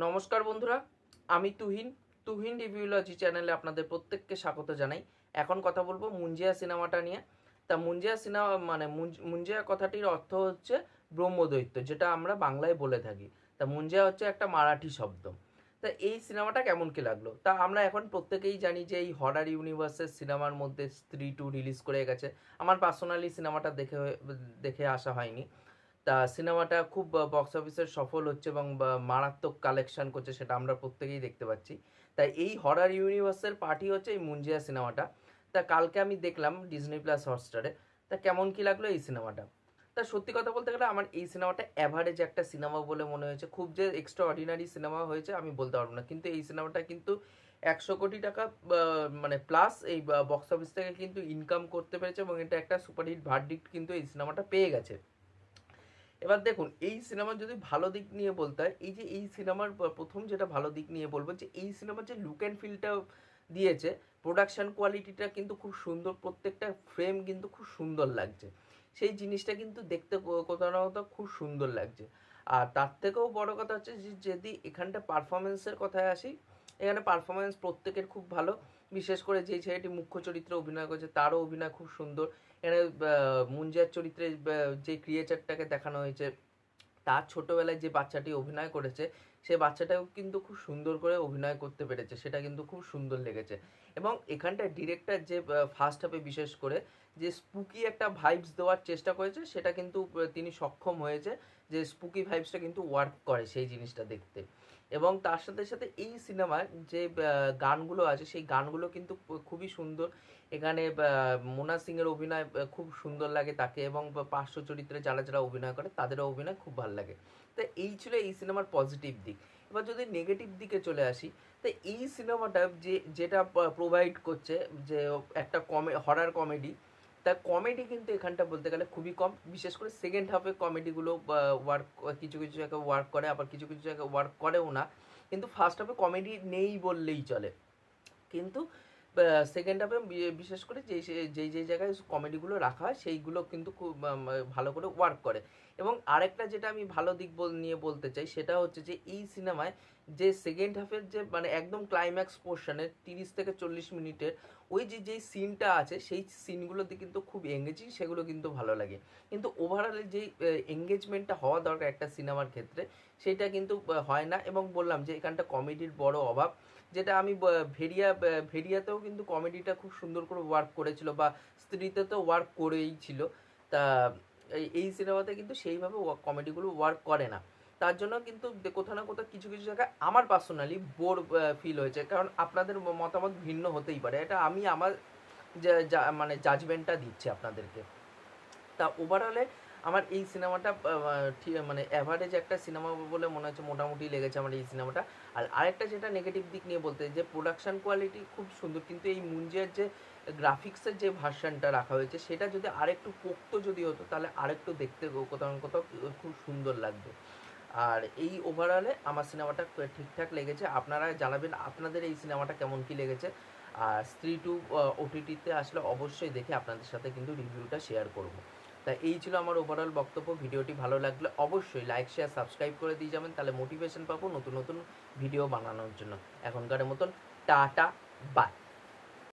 নমস্কার বন্ধুরা, আমি তুহিন রিভিউলজি চ্যানেলে আপনাদের প্রত্যেককে স্বাগত জানাই। এখন কথা বলবো মুঞ্জিয়া সিনেমাটা নিয়ে। তা মুঞ্জিয়া সিনেমা মানে মুঞ্জিয়া কথাটির অর্থ হচ্ছে ব্রহ্মদৈত্য, যেটা আমরা বাংলায় বলে থাকি। তা মুঞ্জিয়া হচ্ছে একটা মারাঠি শব্দ। তা এই সিনেমাটা কেমন কি লাগলো? তা আমরা এখন প্রত্যেকেই জানি যে এই হরার ইউনিভার্সের সিনেমার মধ্যে স্ত্রী 2 রিলিজ করে গেছে। আমার পার্সোনালি সিনেমাটা দেখে আসা হয়নি। তা সিনেমাটা খুব বক্স অফিসের সফল হচ্ছে এবং মারাত্মক কালেকশন করছে, সেটা আমরা প্রত্যেকেই দেখতে পাচ্ছি। তাই এই হরার ইউনিভার্সের পার্টি হচ্ছে এই মুঞ্জিয়া সিনেমাটা। তা কালকে আমি দেখলাম ডিজনি প্লাস হটস্টারে। তা কেমন কি লাগলো এই সিনেমাটা? তা সত্যি কথা বলতে গেলে আমার এই সিনেমাটা অ্যাভারেজ একটা সিনেমা বলে মনে হয়েছে। খুব যে এক্সট্রা অর্ডিনারি সিনেমা হয়েছে আমি বলতে পারবো না, কিন্তু এই সিনেমাটা কিন্তু 100 কোটি টাকা মানে প্লাস এই বক্স অফিস থেকে কিন্তু ইনকাম করতে পেরেছে এবং এটা একটা সুপারহিট ভার্ডিক্ট কিন্তু এই সিনেমাটা পেয়ে গেছে। এবার দেখুন, এই সিনেমার যদি ভালো দিক নিয়ে বলতে হয়, এই যে এই সিনেমার প্রথম যেটা ভালো দিক নিয়ে বলবো, যে এই সিনেমার যে লুক অ্যান্ড ফিলটা দিয়েছে, প্রোডাকশন কোয়ালিটিটা কিন্তু খুব সুন্দর, প্রত্যেকটা ফ্রেম কিন্তু খুব সুন্দর লাগছে। সেই জিনিসটা কিন্তু দেখতে কোথাও না কোথাও খুব সুন্দর লাগছে। আর তার থেকেও বড় কথা হচ্ছে যে যদি এখানটা পারফরমেন্সের কথায় আসি, এখানে পারফরমেন্স প্রত্যেকের খুব ভালো। বিশেষ করে যে ছেলেটি মুখ্য চরিত্রে অভিনয় করেছে তারও অভিনয় খুব সুন্দর। এখানে মুঞ্জিয়ার চরিত্রে যে ক্রিয়েচারটাকে দেখানো হয়েছে, তার ছোটবেলায় যে বাচ্চাটি অভিনয় করেছে, সে বাচ্চাটাও কিন্তু খুব সুন্দর করে অভিনয় করতে পেরেছে, সেটা কিন্তু খুব সুন্দর লেগেছে। এবং এখানটায় ডিরেক্টর যে ফার্স্ট হাফে বিশেষ করে যে স্পুকি একটা ভাইবস দেওয়ার চেষ্টা করেছে, সেটা কিন্তু তিনি সক্ষম হয়েছে, যে স্পুকি ভাইবসটা কিন্তু ওয়ার্ক করে সেই জিনিসটা দেখতে। এবং তার সাথে সাথে এই সিনেমায় যে গানগুলো আছে, সেই গানগুলো কিন্তু খুবই সুন্দর। এখানে মোনা সিংয়ের অভিনয় খুব সুন্দর লাগে তাকে, এবং পার্শ্ব চরিত্রে যারা যারা অভিনয় করে তাদেরও অভিনয় খুব ভালো লাগে। তো এই ছিল এই সিনেমার পজিটিভ দিক। এবার যদি নেগেটিভ দিকে চলে আসি, তো এই সিনেমাটা যেটা প্রোভাইড করছে, যে একটা হরার কমেডি, তা কমেডি কিন্তু এখানটা বলতে গেলে খুবই কম। বিশেষ করে সেকেন্ড হাফে কমেডিগুলো ওয়ার্ক, কিছু কিছু জায়গায় ওয়ার্ক করে, আবার কিছু কিছু জায়গায় ওয়ার্ক করেও না। কিন্তু ফার্স্ট হাফে কমেডি নেই বললেই চলে। কিন্তু সেকেন্ড হাফে বিশেষ করে যেই জায়গায় কমেডিগুলো রাখা হয় সেইগুলো কিন্তু খুব ভালো করে ওয়ার্ক করে। এবং আরেকটা যেটা আমি ভালো দিক নিয়ে বলতে চাই, সেটা হচ্ছে যে এই সিনেমায় যে সেকেন্ড হাফের যে মানে একদম ক্লাইম্যাক্স পোর্শনের 30 থেকে 40 মিনিটের ওই যেই সিনটা আছে, সেই সিনগুলোতে কিন্তু খুব এঙ্গেজিং, সেগুলো কিন্তু ভালো লাগে। কিন্তু ওভারঅলে যেই এঙ্গেজমেন্টটা হওয়া দরকার একটা সিনেমার ক্ষেত্রে, সেটা কিন্তু হয় না। এবং বললাম যে এখানটা কমেডির বড় অভাব, যেটা আমি ভেরিয়াতেও কিন্তু কমেডিটা খুব সুন্দর করে ওয়ার্ক করেছিল, বা স্ত্রীতে তো ওয়ার্ক করেই ছিল। তা এই সিনেমাতে কিন্তু সেইভাবে কমেডিগুলো ওয়ার্ক করে না। তার জন্য কিন্তু কোথাও না কোথাও কিছু কিছু জায়গায় আমার পার্সোনালি বোর ফিল হয়েছে। কারণ আপনাদের মতামত ভিন্ন হতেই পারে, এটা আমি আমার মানে জাজমেন্টটা দিচ্ছি আপনাদেরকে। তা ওভারঅলে আমার এই সিনেমাটা ঠিক মানে অ্যাভারেজ একটা সিনেমা বলে মনে হচ্ছে, মোটামুটি লেগেছে আমার এই সিনেমাটা। আর আরেকটা যেটা নেগেটিভ দিক নিয়ে বলতে, যে প্রোডাকশন কোয়ালিটি খুব সুন্দর, কিন্তু এই মুঞ্জিয়ার যে গ্রাফিক্সের যে ভার্সানটা রাখা হয়েছে, সেটা যদি আরেকটু পোক্ত যদি হতো, তাহলে আরেকটু দেখতে কোথাও না কোথাও খুব সুন্দর লাগবে। আর এই ওভারঅলে আমার সিনেমাটা ঠিকঠাক লেগেছে। আপনারা জানাবেন আপনাদের এই সিনেমাটা কেমন কি লেগেছে। আর স্ত্রী 2 ওটিটিতে আসলে অবশ্যই দেখে আপনাদের সাথে কিন্তু রিভিউটা শেয়ার করব। তাই এই ছিল আমার ওভারঅল বক্তব্য। ভিডিওটি ভালো লাগলে অবশ্যই লাইক শেয়ার সাবস্ক্রাইব করে দিয়ে যাবেন, তাহলে মোটিভেশন পাবো নতুন নতুন ভিডিও বানানোর জন্য। এখনকার মতন টাটা, বাই।